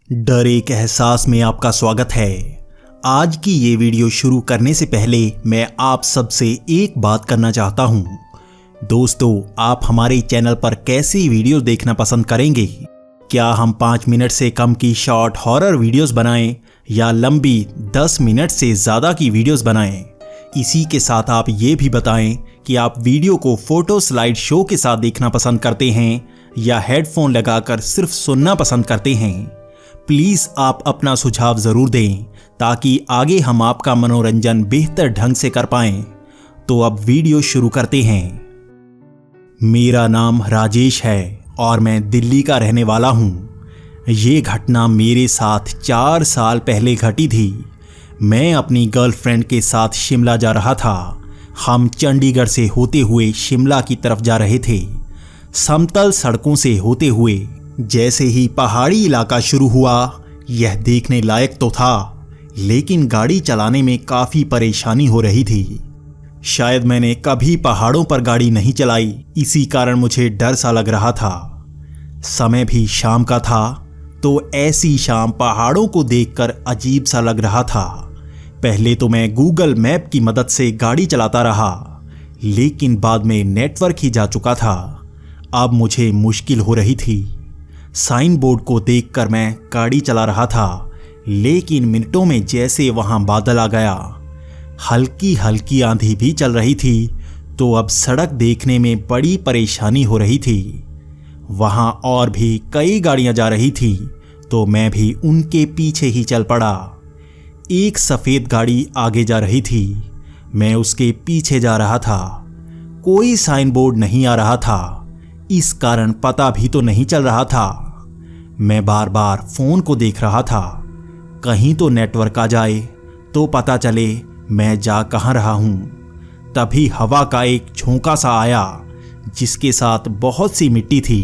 डर एक एहसास में आपका स्वागत है। आज की ये वीडियो शुरू करने से पहले मैं आप सबसे एक बात करना चाहता हूँ। दोस्तों, आप हमारे चैनल पर कैसी वीडियो देखना पसंद करेंगे? क्या हम 5 मिनट से कम की शॉर्ट हॉरर वीडियोस बनाएं या लंबी 10 मिनट से ज़्यादा की वीडियोस बनाएं? इसी के साथ आप ये भी बताएं कि आप वीडियो को फोटो स्लाइड शो के साथ देखना पसंद करते हैं या हेडफोन लगाकर सिर्फ सुनना पसंद करते हैं। प्लीज़ आप अपना सुझाव ज़रूर दें ताकि आगे हम आपका मनोरंजन बेहतर ढंग से कर पाएं। तो अब वीडियो शुरू करते हैं। मेरा नाम राजेश है और मैं दिल्ली का रहने वाला हूँ। ये घटना मेरे साथ 4 साल पहले घटी थी। मैं अपनी गर्लफ्रेंड के साथ शिमला जा रहा था। हम चंडीगढ़ से होते हुए शिमला की तरफ जा रहे थे। समतल सड़कों से होते हुए जैसे ही पहाड़ी इलाका शुरू हुआ, यह देखने लायक तो था, लेकिन गाड़ी चलाने में काफ़ी परेशानी हो रही थी। शायद मैंने कभी पहाड़ों पर गाड़ी नहीं चलाई, इसी कारण मुझे डर सा लग रहा था। समय भी शाम का था, तो ऐसी शाम पहाड़ों को देखकर अजीब सा लग रहा था। पहले तो मैं गूगल मैप की मदद से गाड़ी चलाता रहा, लेकिन बाद में नेटवर्क ही जा चुका था। अब मुझे मुश्किल हो रही थी। साइन बोर्ड को देखकर मैं गाड़ी चला रहा था, लेकिन मिनटों में जैसे वहां बादल आ गया। हल्की हल्की आंधी भी चल रही थी, तो अब सड़क देखने में बड़ी परेशानी हो रही थी। वहां और भी कई गाड़ियां जा रही थी, तो मैं भी उनके पीछे ही चल पड़ा। एक सफ़ेद गाड़ी आगे जा रही थी, मैं उसके पीछे जा रहा था। कोई साइन बोर्ड नहीं आ रहा था, इस कारण पता भी तो नहीं चल रहा था। मैं बार बार फ़ोन को देख रहा था, कहीं तो नेटवर्क आ जाए तो पता चले मैं जा कहाँ रहा हूँ। तभी हवा का एक झोंका सा आया, जिसके साथ बहुत सी मिट्टी थी।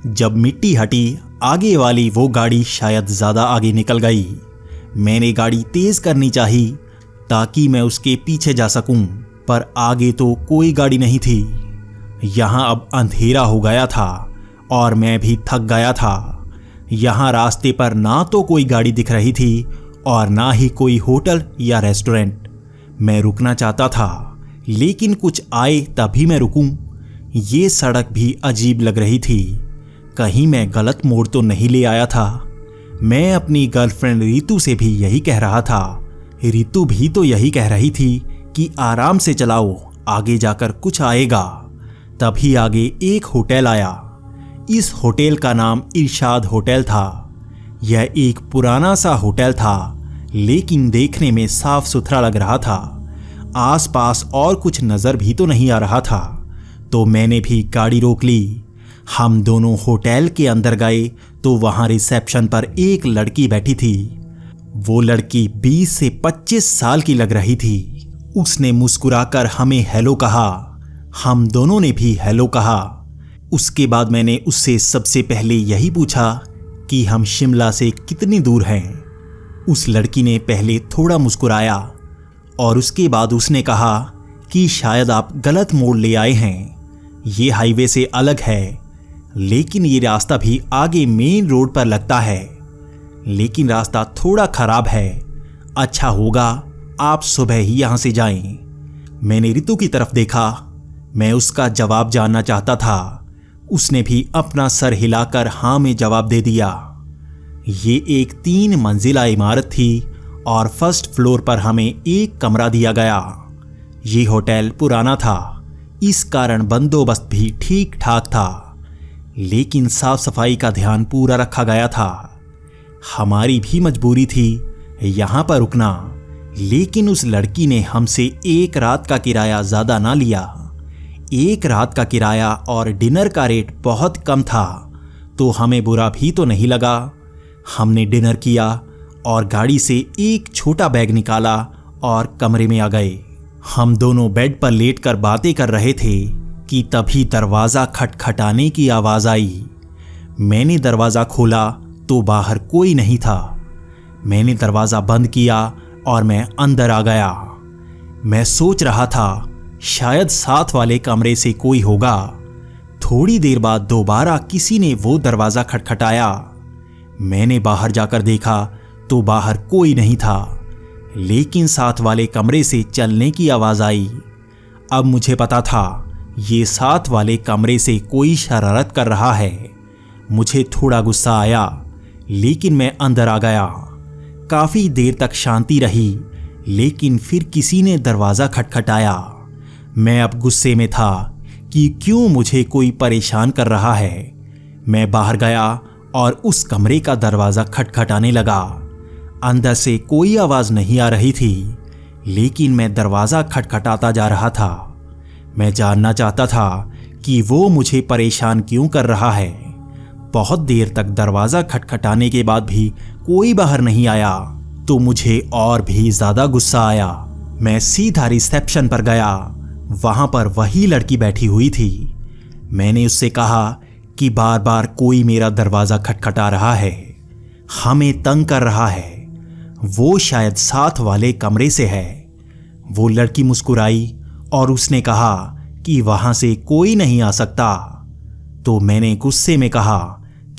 जब मिट्टी हटी, आगे वाली वो गाड़ी शायद ज़्यादा आगे निकल गई। मैंने गाड़ी तेज़ करनी चाहिए ताकि मैं उसके पीछे जा सकूं, पर आगे तो कोई गाड़ी नहीं थी। यहाँ अब अंधेरा हो गया था और मैं भी थक गया था। यहाँ रास्ते पर ना तो कोई गाड़ी दिख रही थी और ना ही कोई होटल या रेस्टोरेंट। मैं रुकना चाहता था, लेकिन कुछ आए तभी मैं रुकूं। ये सड़क भी अजीब लग रही थी। कहीं मैं गलत मोड़ तो नहीं ले आया था। मैं अपनी गर्लफ्रेंड रितु से भी यही कह रहा था। रितु भी तो यही कह रही थी कि आराम से चलाओ, आगे जाकर कुछ आएगा। तभी आगे एक होटल आया। इस होटल का नाम इरशाद होटल था। यह एक पुराना सा होटल था, लेकिन देखने में साफ सुथरा लग रहा था। आसपास और कुछ नज़र भी तो नहीं आ रहा था, तो मैंने भी गाड़ी रोक ली। हम दोनों होटल के अंदर गए तो वहाँ रिसेप्शन पर एक लड़की बैठी थी। वो लड़की 20 से 25 साल की लग रही थी। उसने मुस्कुराकर हमें हेलो कहा। हम दोनों ने भी हेलो कहा। उसके बाद मैंने उससे सबसे पहले यही पूछा कि हम शिमला से कितनी दूर हैं। उस लड़की ने पहले थोड़ा मुस्कुराया और उसके बाद उसने कहा कि शायद आप गलत मोड़ ले आए हैं। ये हाईवे से अलग है, लेकिन ये रास्ता भी आगे मेन रोड पर लगता है, लेकिन रास्ता थोड़ा खराब है। अच्छा होगा आप सुबह ही यहाँ से जाएं। मैंने रितु की तरफ देखा। मैं उसका जवाब जानना चाहता था। उसने भी अपना सर हिलाकर हाँ में जवाब दे दिया। ये एक 3 मंजिला इमारत थी और फर्स्ट फ्लोर पर हमें एक कमरा दिया गया। ये होटल पुराना था, इस कारण बंदोबस्त भी ठीक ठाक था, लेकिन साफ सफाई का ध्यान पूरा रखा गया था। हमारी भी मजबूरी थी यहाँ पर रुकना, लेकिन उस लड़की ने हमसे एक रात का किराया ज़्यादा ना लिया। एक रात का किराया और डिनर का रेट बहुत कम था, तो हमें बुरा भी तो नहीं लगा। हमने डिनर किया और गाड़ी से एक छोटा बैग निकाला और कमरे में आ गए। हम दोनों बेड पर लेटकर बातें कर रहे थे कि तभी दरवाज़ा खटखटाने की आवाज़ आई। मैंने दरवाज़ा खोला तो बाहर कोई नहीं था। मैंने दरवाज़ा बंद किया और मैं अंदर आ गया। मैं सोच रहा था शायद साथ वाले कमरे से कोई होगा। थोड़ी देर बाद दोबारा किसी ने वो दरवाज़ा खटखटाया। मैंने बाहर जाकर देखा तो बाहर कोई नहीं था, लेकिन साथ वाले कमरे से चलने की आवाज़ आई। अब मुझे पता था ये साथ वाले कमरे से कोई शरारत कर रहा है। मुझे थोड़ा गुस्सा आया, लेकिन मैं अंदर आ गया। काफ़ी देर तक शांति रही, लेकिन फिर किसी ने दरवाज़ा खटखटाया। मैं अब गुस्से में था कि क्यों मुझे कोई परेशान कर रहा है। मैं बाहर गया और उस कमरे का दरवाज़ा खटखटाने लगा। अंदर से कोई आवाज़ नहीं आ रही थी, लेकिन मैं दरवाज़ा खटखटाता जा रहा था। मैं जानना चाहता था कि वो मुझे परेशान क्यों कर रहा है। बहुत देर तक दरवाज़ा खटखटाने के बाद भी कोई बाहर नहीं आया, तो मुझे और भी ज़्यादा गुस्सा आया। मैं सीधा रिसेप्शन पर गया। वहाँ पर वही लड़की बैठी हुई थी। मैंने उससे कहा कि बार बार कोई मेरा दरवाज़ा खटखटा रहा है, हमें तंग कर रहा है। वो शायद साथ वाले कमरे से है। वो लड़की मुस्कुराई और उसने कहा कि वहाँ से कोई नहीं आ सकता। तो मैंने गुस्से में कहा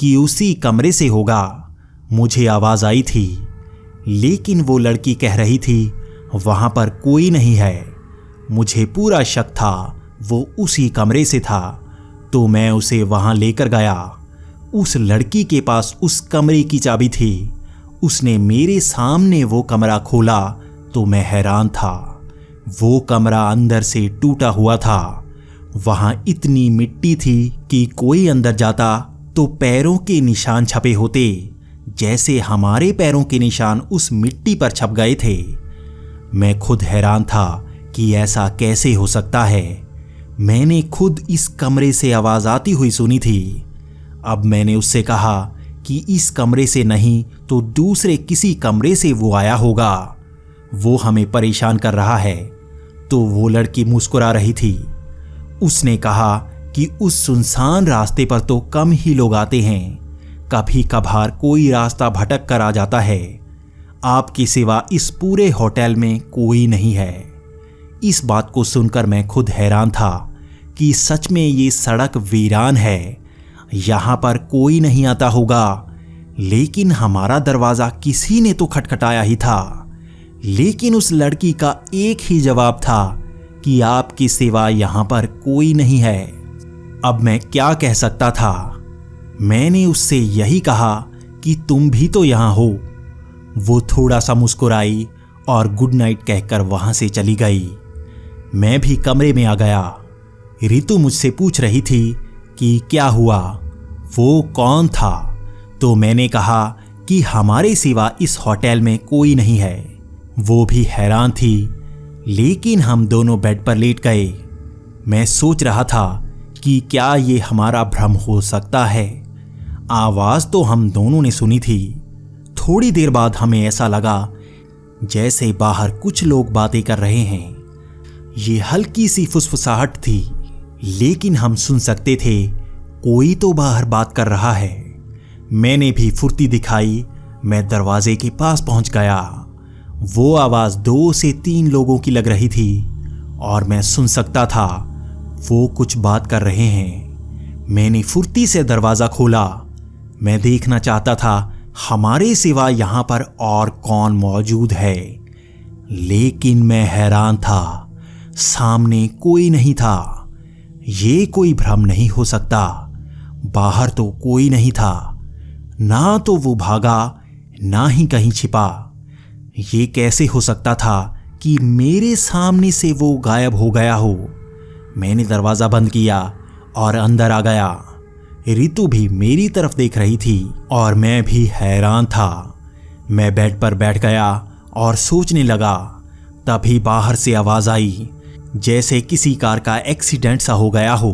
कि उसी कमरे से होगा। मुझे आवाज़ आई थी, लेकिन वो लड़की कह रही थी वहाँ पर कोई नहीं है। मुझे पूरा शक था वो उसी कमरे से था, तो मैं उसे वहाँ लेकर गया। उस लड़की के पास उस कमरे की चाबी थी। उसने मेरे सामने वो कमरा खोला तो मैं हैरान था। वो कमरा अंदर से टूटा हुआ था। वहाँ इतनी मिट्टी थी कि कोई अंदर जाता तो पैरों के निशान छपे होते, जैसे हमारे पैरों के निशान उस मिट्टी पर छप गए थे। मैं खुद हैरान था कि ऐसा कैसे हो सकता है। मैंने खुद इस कमरे से आवाज़ आती हुई सुनी थी। अब मैंने उससे कहा कि इस कमरे से नहीं तो दूसरे किसी कमरे से वो आया होगा। वो हमें परेशान कर रहा है। तो वो लड़की मुस्कुरा रही थी। उसने कहा कि उस सुनसान रास्ते पर तो कम ही लोग आते हैं, कभी कभार कोई रास्ता भटक कर आ जाता है। आपके सिवा इस पूरे होटल में कोई नहीं है। इस बात को सुनकर मैं खुद हैरान था कि सच में ये सड़क वीरान है, यहाँ पर कोई नहीं आता होगा। लेकिन हमारा दरवाज़ा किसी ने तो खटखटाया ही था। लेकिन उस लड़की का एक ही जवाब था कि आपके सिवा यहाँ पर कोई नहीं है। अब मैं क्या कह सकता था। मैंने उससे यही कहा कि तुम भी तो यहाँ हो। वो थोड़ा सा मुस्कुराई और गुड नाइट कहकर वहाँ से चली गई। मैं भी कमरे में आ गया। रितु मुझसे पूछ रही थी कि क्या हुआ, वो कौन था। तो मैंने कहा कि हमारे सिवा इस होटल में कोई नहीं है। वो भी हैरान थी, लेकिन हम दोनों बेड पर लेट गए। मैं सोच रहा था कि क्या ये हमारा भ्रम हो सकता है। आवाज़ तो हम दोनों ने सुनी थी। थोड़ी देर बाद हमें ऐसा लगा जैसे बाहर कुछ लोग बातें कर रहे हैं। ये हल्की सी फुसफुसाहट थी, लेकिन हम सुन सकते थे कोई तो बाहर बात कर रहा है। मैंने भी फुर्ती दिखाई। मैं दरवाजे के पास पहुंच गया। वो आवाज़ 2 से 3 लोगों की लग रही थी और मैं सुन सकता था वो कुछ बात कर रहे हैं। मैंने फुर्ती से दरवाज़ा खोला। मैं देखना चाहता था हमारे सिवा यहाँ पर और कौन मौजूद है, लेकिन मैं हैरान था। सामने कोई नहीं था। ये कोई भ्रम नहीं हो सकता। बाहर तो कोई नहीं था। ना तो वो भागा, ना ही कहीं छिपा। ये कैसे हो सकता था कि मेरे सामने से वो गायब हो गया हो। मैंने दरवाज़ा बंद किया और अंदर आ गया। रितु भी मेरी तरफ देख रही थी और मैं भी हैरान था। मैं बेड पर बैठ गया और सोचने लगा। तभी बाहर से आवाज़ आई, जैसे किसी कार का एक्सीडेंट सा हो गया हो।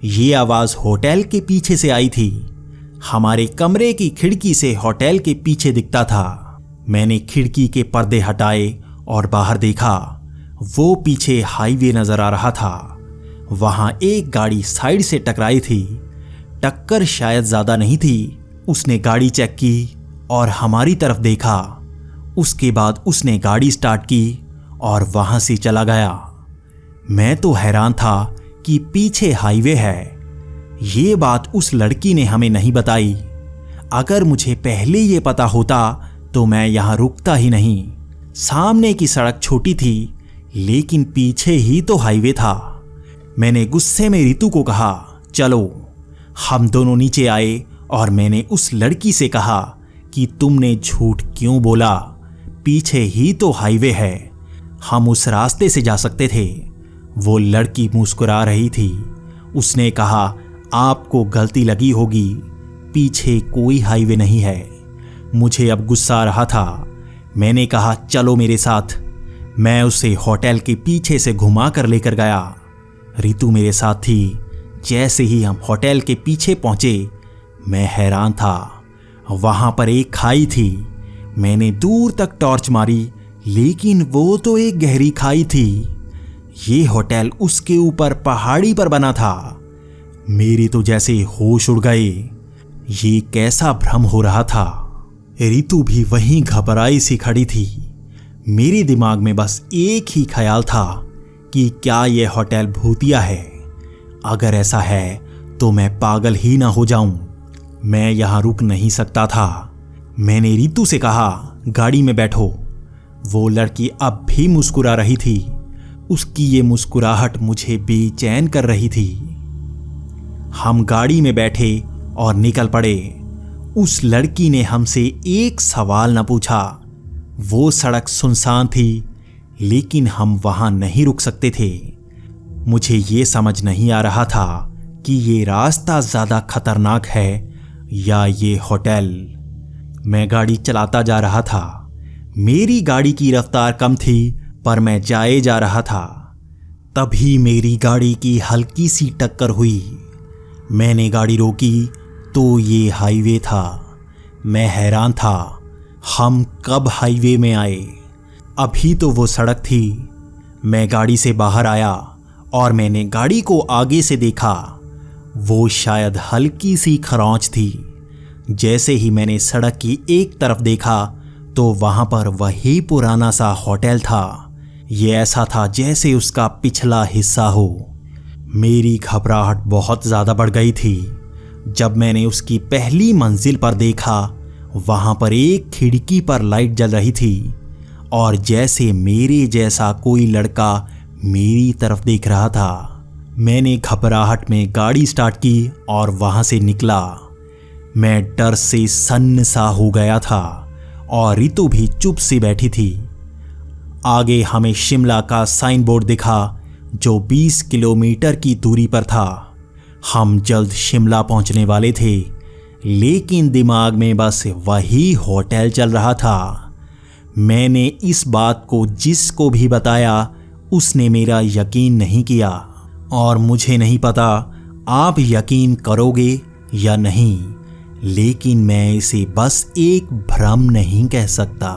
ये आवाज़ होटल के पीछे से आई थी। हमारे कमरे की खिड़की से होटल के पीछे दिखता था। मैंने खिड़की के पर्दे हटाए और बाहर देखा। वो पीछे हाईवे नजर आ रहा था। वहां एक गाड़ी साइड से टकराई थी। टक्कर शायद ज्यादा नहीं थी। उसने गाड़ी चेक की और हमारी तरफ देखा। उसके बाद उसने गाड़ी स्टार्ट की और वहां से चला गया। मैं तो हैरान था कि पीछे हाईवे है। ये बात उस लड़की ने हमें नहीं बताई। अगर मुझे पहले ये पता होता तो मैं यहाँ रुकता ही नहीं। सामने की सड़क छोटी थी लेकिन पीछे ही तो हाईवे था। मैंने गुस्से में रितु को कहा, चलो। हम दोनों नीचे आए और मैंने उस लड़की से कहा कि तुमने झूठ क्यों बोला, पीछे ही तो हाईवे है, हम उस रास्ते से जा सकते थे। वो लड़की मुस्कुरा रही थी। उसने कहा, आपको गलती लगी होगी, पीछे कोई हाईवे नहीं है। मुझे अब गुस्सा आ रहा था। मैंने कहा, चलो मेरे साथ। मैं उसे होटल के पीछे से घुमा कर लेकर गया। रितु मेरे साथ थी। जैसे ही हम होटल के पीछे पहुंचे, मैं हैरान था। वहां पर एक खाई थी। मैंने दूर तक टॉर्च मारी लेकिन वो तो एक गहरी खाई थी। ये होटल उसके ऊपर पहाड़ी पर बना था। मेरे तो जैसे होश उड़ गए। ये कैसा भ्रम हो रहा था। रितु भी वहीं घबराई सी खड़ी थी। मेरे दिमाग में बस एक ही ख्याल था कि क्या यह होटल भूतिया है। अगर ऐसा है तो मैं पागल ही ना हो जाऊं। मैं यहां रुक नहीं सकता था। मैंने रितु से कहा, गाड़ी में बैठो। वो लड़की अब भी मुस्कुरा रही थी। उसकी ये मुस्कुराहट मुझे बेचैन कर रही थी। हम गाड़ी में बैठे और निकल पड़े। उस लड़की ने हमसे एक सवाल न पूछा। वो सड़क सुनसान थी लेकिन हम वहां नहीं रुक सकते थे। मुझे ये समझ नहीं आ रहा था कि ये रास्ता ज्यादा खतरनाक है या ये होटल। मैं गाड़ी चलाता जा रहा था। मेरी गाड़ी की रफ्तार कम थी पर मैं जाए जा रहा था। तभी मेरी गाड़ी की हल्की सी टक्कर हुई। मैंने गाड़ी रोकी तो ये हाईवे था। मैं हैरान था, हम कब हाईवे में आए। अभी तो वो सड़क थी। मैं गाड़ी से बाहर आया और मैंने गाड़ी को आगे से देखा। वो शायद हल्की सी खरोंच थी। जैसे ही मैंने सड़क की एक तरफ देखा तो वहां पर वही पुराना सा होटल था। ये ऐसा था जैसे उसका पिछला हिस्सा हो। मेरी घबराहट बहुत ज़्यादा बढ़ गई थी जब मैंने उसकी पहली मंजिल पर देखा। वहां पर एक खिड़की पर लाइट जल रही थी और जैसे मेरे जैसा कोई लड़का मेरी तरफ देख रहा था। मैंने घबराहट में गाड़ी स्टार्ट की और वहां से निकला। मैं डर से सन्न सा हो गया था और रितु भी चुप से बैठी थी। आगे हमें शिमला का साइन बोर्ड दिखा जो 20 किलोमीटर की दूरी पर था। हम जल्द शिमला पहुंचने वाले थे लेकिन दिमाग में बस वही होटल चल रहा था। मैंने इस बात को जिसको भी बताया उसने मेरा यकीन नहीं किया और मुझे नहीं पता आप यकीन करोगे या नहीं, लेकिन मैं इसे बस एक भ्रम नहीं कह सकता।